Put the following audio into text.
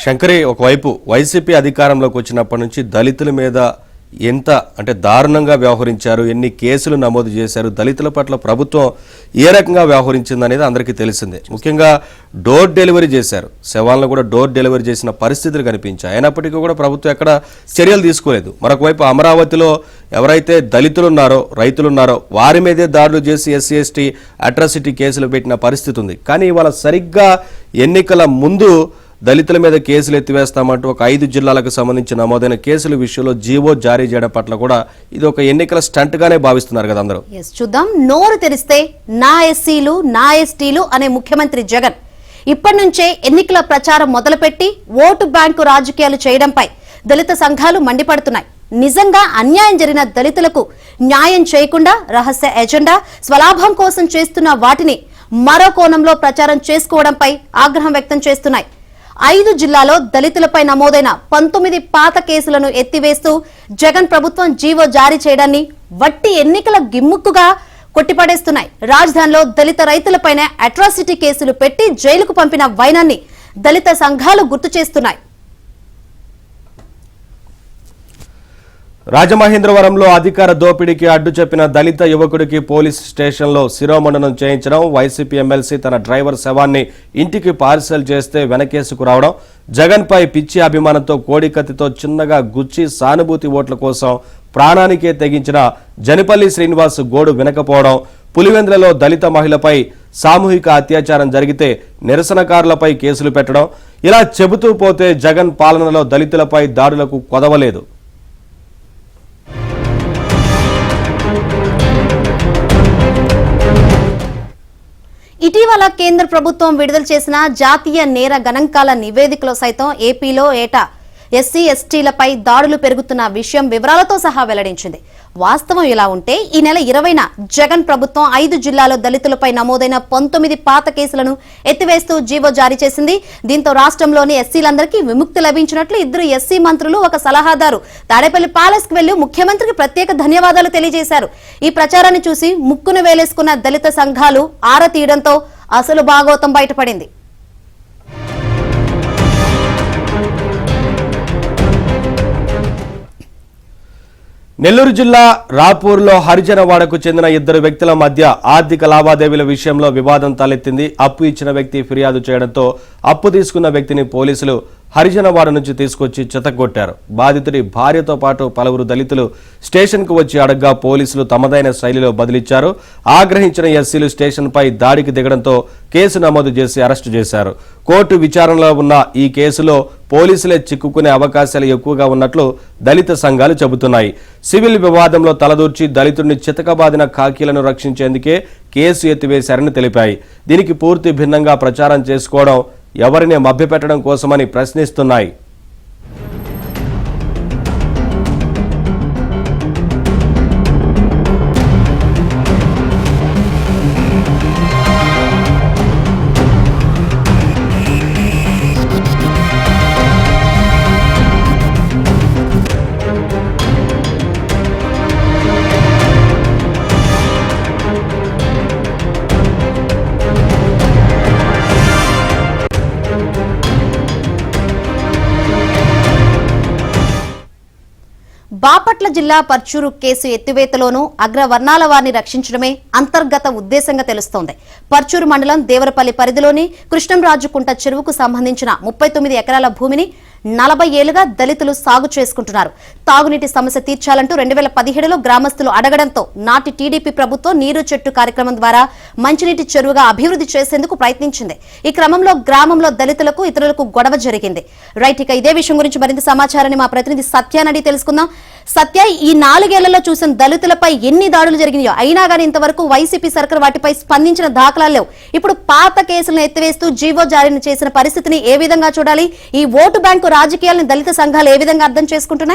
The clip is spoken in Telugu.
శంకరి, ఒకవైపు వైసీపీ అధికారంలోకి వచ్చినప్పటి నుంచి దళితుల మీద ఎంత దారుణంగా వ్యవహరించారు, ఎన్ని కేసులు నమోదు చేశారు, దళితుల పట్ల ప్రభుత్వం ఏ రకంగా వ్యవహరించిందనేది అందరికీ తెలిసిందే. ముఖ్యంగా డోర్ డెలివరీ చేశారు, శవాలను కూడా డోర్ డెలివరీ చేసిన పరిస్థితులు కనిపించాయి. అయినప్పటికీ కూడా ప్రభుత్వం ఎక్కడ చర్యలు తీసుకోలేదు. మరొకవైపు అమరావతిలో ఎవరైతే దళితులు ఉన్నారో, రైతులు ఉన్నారో వారి మీదే దాడులు చేసి ఎస్సీ ఎస్టీ అట్రాసిటీ కేసులు పెట్టిన పరిస్థితి ఉంది. కానీ ఇవాళ సరిగ్గా ఎన్నికల ముందు దళితుల మీద కేసులు ఎత్తివేస్తామంటూ ఒక 5 జిల్లాలకు సంబంధించి నమోదైన కేసుల విషయంలో జీవో జారీ చేయడం పట్ల కూడా ఇది ఒక ఎన్నికల స్టంట్ గానే భావిస్తున్నారు కదా అందరూ. చూద్దాం. నోరు తెరిస్తే నా ఎస్సీలు నా ఎస్టీలు అనే ముఖ్యమంత్రి జగన్ ఇప్పటి నుంచే ఎన్నికల ప్రచారం మొదలుపెట్టి ఓటు బ్యాంకు రాజకీయాలు చేయడంపై దళిత సంఘాలు మండిపడుతున్నాయి. నిజంగా అన్యాయం జరిగిన దళితులకు న్యాయం చేయకుండా రహస్య ఎజెండా, స్వలాభం కోసం చేస్తున్న వాటిని మరో కోణంలో ప్రచారం చేసుకోవడంపై ఆగ్రహం వ్యక్తం చేస్తున్నాయి. 5 జిల్లాలో దళితులపై నమోదైన 19 పాత కేసులను ఎత్తివేస్తూ జగన్ ప్రభుత్వం జీవో జారీ చేయడాన్ని వట్టి ఎన్నికల గిమ్ముక్కుగా కొట్టిపడేస్తున్నాయి. రాజధానిలో దళిత రైతులపైనే అట్రాసిటీ కేసులు పెట్టి జైలుకు పంపిన వైనాన్ని దళిత సంఘాలు గుర్తు చేస్తున్నాయి. రాజమహేంద్రవరంలో అధికార దోపిడీకి అడ్డు చెప్పిన దళిత యువకుడికి పోలీస్ స్టేషన్లో శిరోమండనం చేయించడం, వైసీపీ ఎమ్మెల్సీ తన డ్రైవర్ శవాన్ని ఇంటికి పార్సల్ చేస్తే వెనకేసుకు రావడం, జగన్పై పిచ్చి అభిమానంతో కోడికత్తితో చిన్నగా గుచ్చి సానుభూతి ఓట్ల కోసం ప్రాణానికే తెగించిన జనిపల్లి శ్రీనివాస్ గోడు వినకపోవడం, పులివెందులలో దళిత మహిళపై సామూహిక అత్యాచారం జరిగితే నిరసనకారులపై కేసులు పెట్టడం, ఇలా చెబుతూ పోతే జగన్ పాలనలో దళితులపై దాడులకు కొదవలేదు. ఇటీవల కేంద్ర ప్రభుత్వం విడుదల చేసిన జాతీయ నేర గణాంకాల నివేదికలో సైతం ఏపీలో ఏటా ఎస్సీ ఎస్టీలపై దాడులు పెరుగుతున్న విషయం వివరాలతో సహా వెల్లడించింది. వాస్తవం ఇలా ఉంటే ఈ నెల 20న జగన్ ప్రభుత్వం 5 జిల్లాలో దళితులపై నమోదైన 19 పాత కేసులను ఎత్తివేస్తూ జీవో జారీ చేసింది. దీంతో రాష్ట్రంలోని ఎస్సీలందరికీ విముక్తి లభించినట్లు 2 ఎస్సీ మంత్రులు, ఒక సలహాదారు తాడేపల్లి ప్యాలెస్ కు వెళ్లి ముఖ్యమంత్రికి ప్రత్యేక ధన్యవాదాలు తెలియజేశారు. ఈ ప్రచారాన్ని చూసి ముక్కును వేలేసుకున్న దళిత సంఘాలు ఆరా తీయడంతో అసలు భాగోతం బయటపడింది. నెల్లూరు జిల్లా రాపూర్లో హరిజనవాడకు చెందిన 2 వ్యక్తుల మధ్య ఆర్థిక లావాదేవీల విషయంలో వివాదం తలెత్తింది. అప్పు ఇచ్చిన వ్యక్తి ఫిర్యాదు చేయడంతో అప్పు తీసుకున్న వ్యక్తిని పోలీసులు హరిజనవాడ నుంచి తీసుకొచ్చి చెతగొట్టారు. బాధితుడి భార్యతో పాటు పలువురు దళితులు స్టేషన్కు వచ్చి అడగ్గా పోలీసులు తమదైన శైలిలో బదిలిచ్చారు. ఆగ్రహించిన ఎస్సీలు స్టేషన్పై దాడికి దిగడంతో కేసు నమోదు చేసి అరెస్టు చేశారు. కోర్టు విచారణలో ఉన్న ఈ కేసులో పోలీసులే చిక్కుకునే అవకాశాలు ఎక్కువగా ఉన్నట్లు దళిత సంఘాలు చెబుతున్నాయి. సివిల్ వివాదంలో తలదూర్చి దళితుడిని చితకబాదిన ఖాకీలను రక్షించేందుకే కేసు ఎత్తివేశారని తెలిపాయి. దీనికి పూర్తి భిన్నంగా ప్రచారం చేసుకోవడం ఎవరిని మభ్యపెట్టడం కోసమని ప్రశ్నిస్తున్నాయి. బాపట్ల జిల్లా పర్చూరు కేసు ఎత్తివేతలోనూ అగ్రవర్ణాల వారిని రక్షించడమే అంతర్గత ఉద్దేశంగా తెలుస్తోంది. పర్చూరు మండలం దేవరపల్లి పరిధిలోని కృష్ణంరాజుకుంట చెరువుకు సంబంధించిన 39 ఎకరాల భూమిని 40 ఏళ్లుగా దళితులు సాగు చేసుకుంటున్నారు. తాగునీటి సమస్య తీర్చాలంటూ 2017లో గ్రామస్తులు అడగడంతో నాటి టీడీపీ ప్రభుత్వం నీరు చెట్టు కార్యక్రమం ద్వారా మంచినీటి చెరువుగా అభివృద్ధి చేసేందుకు ప్రయత్నించింది. ఈ క్రమంలో గ్రామంలో దళితులకు ఇతరులకు గొడవ జరిగింది. రైట్, ఇక ఇదే విషయం గురించి మరింత సమాచారాన్ని మా ప్రతినిధి సత్యానడి తెలుసుకుందాం. సత్య, ఈ 4 ఏళ్లలో చూసిన దళితులపై ఎన్ని దాడులు జరిగినాయో, అయినా కానీ ఇంతవరకు వైసీపీ సర్కార్ వాటిపై స్పందించిన దాఖలాలు లేవు. ఇప్పుడు పాత కేసులను ఎత్తివేస్తూ జీవో జారీ చేసిన పరిస్థితిని ఏ విధంగా చూడాలి? ఈ ఓటు బ్యాంకు రాజకీయాలను దళిత సంఘాలు ఏ విధంగా అర్థం చేసుకుంటున్నాయి?